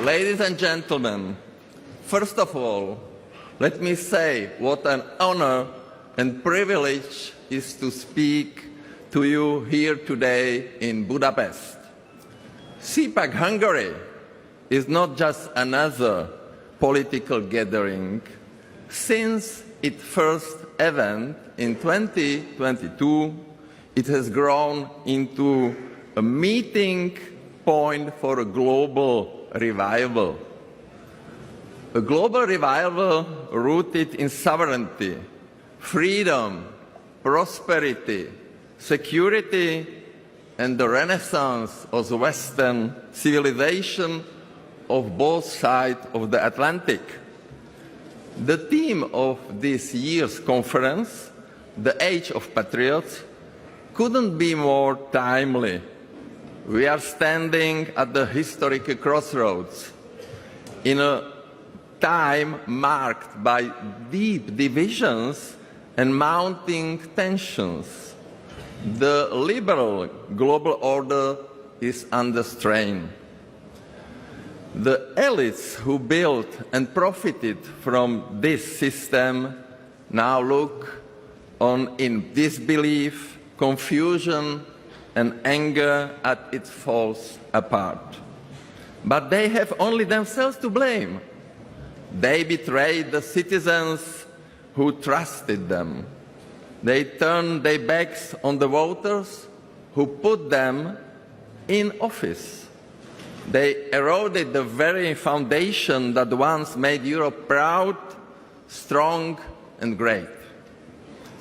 Ladies and gentlemen, first of all, let me say what an honor and privilege is to speak to you here today in Budapest. CPAC Hungary is not just another political gathering. Since its first event in 2022, it has grown into a meeting point for a global revival. A global revival rooted in sovereignty, freedom, prosperity, security, and the renaissance of the Western civilization of both sides of the Atlantic. The theme of this year's conference, The Age of Patriots, couldn't be more timely. We are standing at the historic crossroads in a time marked by deep divisions and mounting tensions. The liberal global order is under strain. The elites who built and profited from this system now look on in disbelief, confusion, and anger at its falls apart. But they have only themselves to blame. They betrayed the citizens who trusted them. They turned their backs on the voters who put them in office. They eroded the very foundation that once made Europe proud, strong, and great.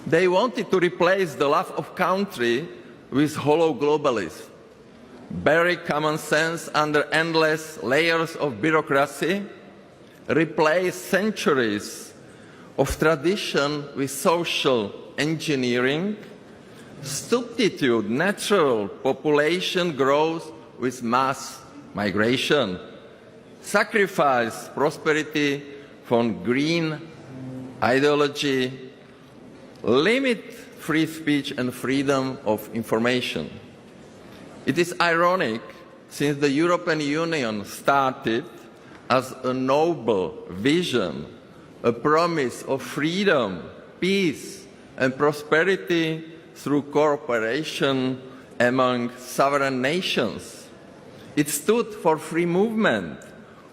They wanted to replace the love of country with hollow globalism, bury common sense under endless layers of bureaucracy, replace centuries of tradition with social engineering, substitute natural population growth with mass migration, sacrifice prosperity for green ideology, limit free speech and freedom of information. It is ironic, since the European Union started as a noble vision, a promise of freedom, peace, and prosperity through cooperation among sovereign nations. It stood for free movement,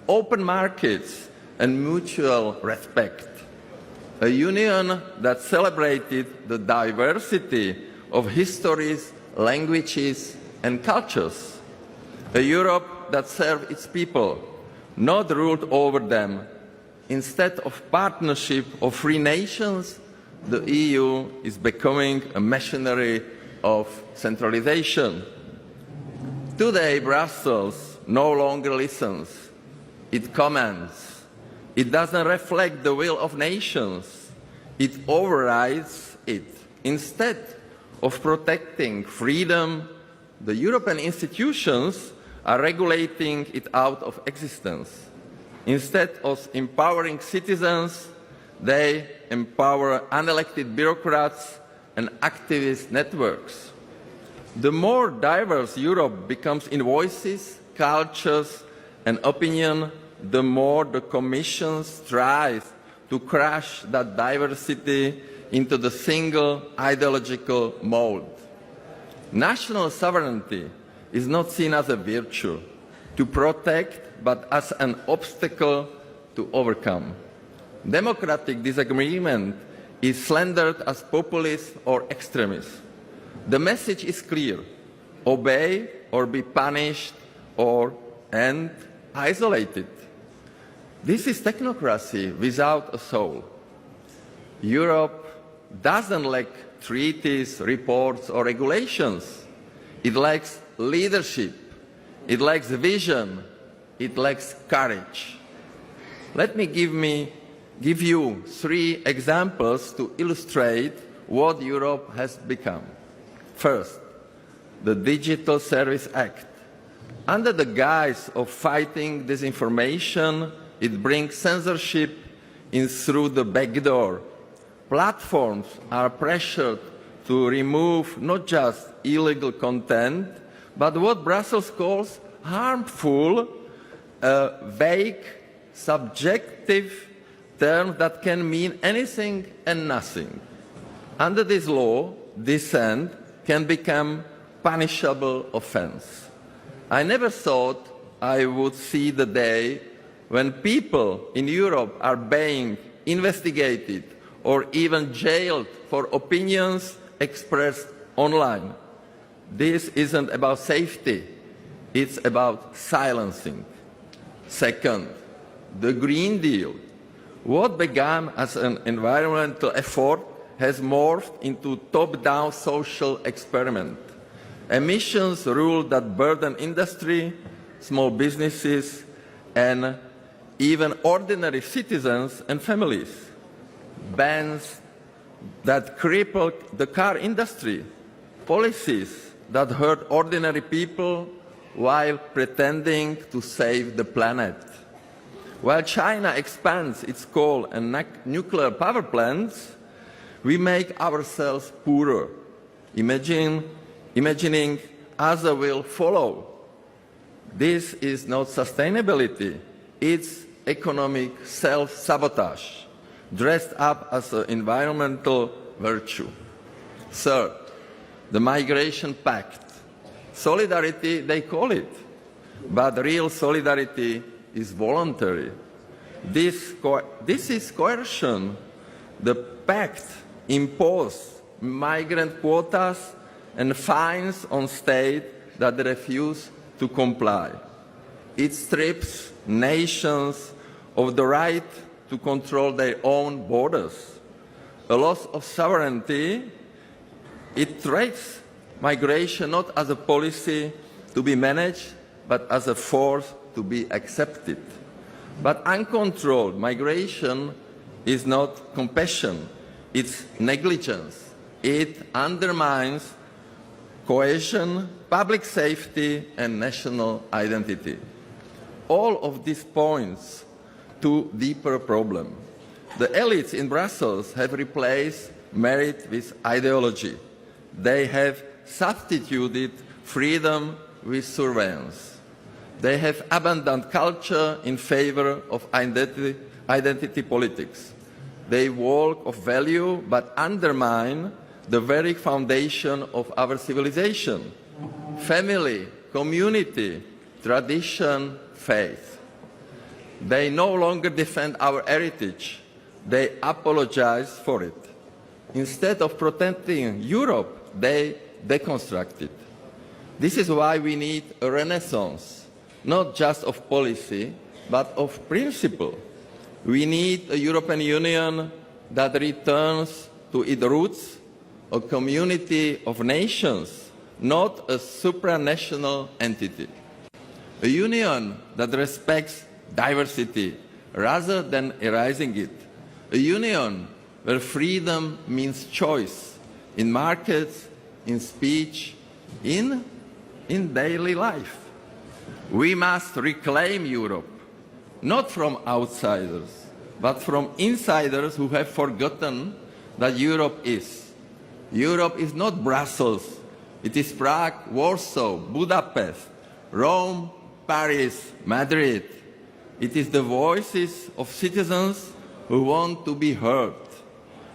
open markets, and mutual respect. A union that celebrated the diversity of histories, languages, and cultures. A Europe that served its people, not ruled over them. Instead of partnership of free nations, the EU is becoming a machinery of centralization. Today, Brussels no longer listens. It commands. It doesn't reflect the will of nations. It overrides it. Instead of protecting freedom, the European institutions are regulating it out of existence. Instead of empowering citizens, they empower unelected bureaucrats and activist networks. The more diverse Europe becomes in voices, cultures, and opinion, the more the Commission strives to crush that diversity into the single ideological mold. National sovereignty is not seen as a virtue to protect, but as an obstacle to overcome. Democratic disagreement is slandered as populist or extremist. The message is clear: obey or be punished, and isolated. This is technocracy without a soul. Europe doesn't lack treaties, reports, or regulations. It lacks leadership. It lacks vision. It lacks courage. Let me give you 3 examples to illustrate what Europe has become. First, the Digital Service Act. Under the guise of fighting disinformation, it brings censorship in through the back door. Platforms are pressured to remove not just illegal content, but what Brussels calls harmful a vague, subjective term that can mean anything and nothing. Under this law, dissent can become punishable offense. I never thought I would see the day when people in Europe are being investigated or even jailed for opinions expressed online. This isn't about safety, it's about silencing. Second, the Green Deal. What began as an environmental effort has morphed into top-down social experiment. Emissions rule that burden industry, small businesses, and even ordinary citizens and families. Bans that cripple the car industry, policies that hurt ordinary people while pretending to save the planet. While China expands its coal and nuclear power plants, we make ourselves poorer, imagining others will follow. This is not sustainability, it's economic self-sabotage, dressed up as an environmental virtue. Third, the Migration Pact. Solidarity, they call it, but real solidarity is voluntary. This is coercion. The pact imposed migrant quotas and fines on states that refuse to comply. It strips nations of the right to control their own borders. A loss of sovereignty, it treats migration not as a policy to be managed, but as a force to be accepted. But uncontrolled migration is not compassion, it's negligence. It undermines cohesion, public safety, and national identity. All of these points to deeper problem. The elites in Brussels have replaced merit with ideology. They have substituted freedom with surveillance. They have abandoned culture in favor of identity politics. They walk of value but undermine the very foundation of our civilization: family, community, tradition, faith. They no longer defend our heritage. They apologize for it. Instead of protecting Europe, they deconstruct it. This is why we need a renaissance, not just of policy, but of principle. We need a European Union that returns to its roots, a community of nations, not a supranational entity. A union that respects diversity rather than erasing it. A union where freedom means choice in markets, in speech, in daily life. We must reclaim Europe, not from outsiders, but from insiders who have forgotten that Europe is. Europe is not Brussels. It is Prague, Warsaw, Budapest, Rome, Paris, Madrid. It is the voices of citizens who want to be heard.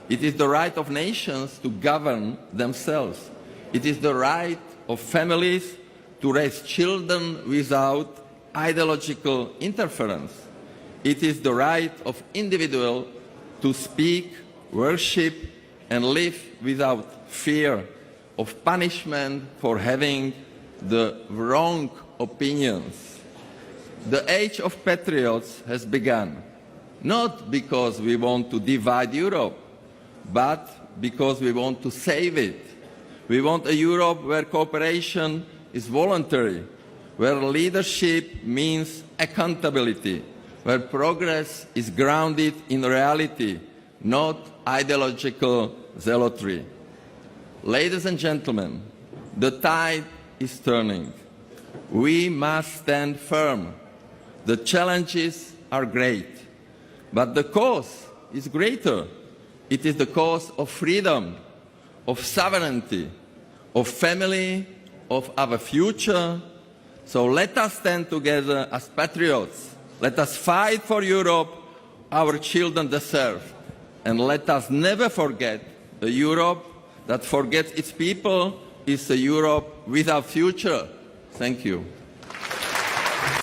It is the right of nations to govern themselves. It is the right of families to raise children without ideological interference. It is the right of individuals to speak, worship, and live without fear of punishment for having the wrong opinions. The age of patriots has begun, not because we want to divide Europe, but because we want to save it. We want a Europe where cooperation is voluntary, where leadership means accountability, where progress is grounded in reality, not ideological zealotry. Ladies and gentlemen, the tide is turning. We must stand firm. The challenges are great, but the cause is greater. It is the cause of freedom, of sovereignty, of family, of our future. So let us stand together as patriots. Let us fight for Europe our children deserve. And let us never forget a Europe that forgets its people is a Europe without future. Thank you.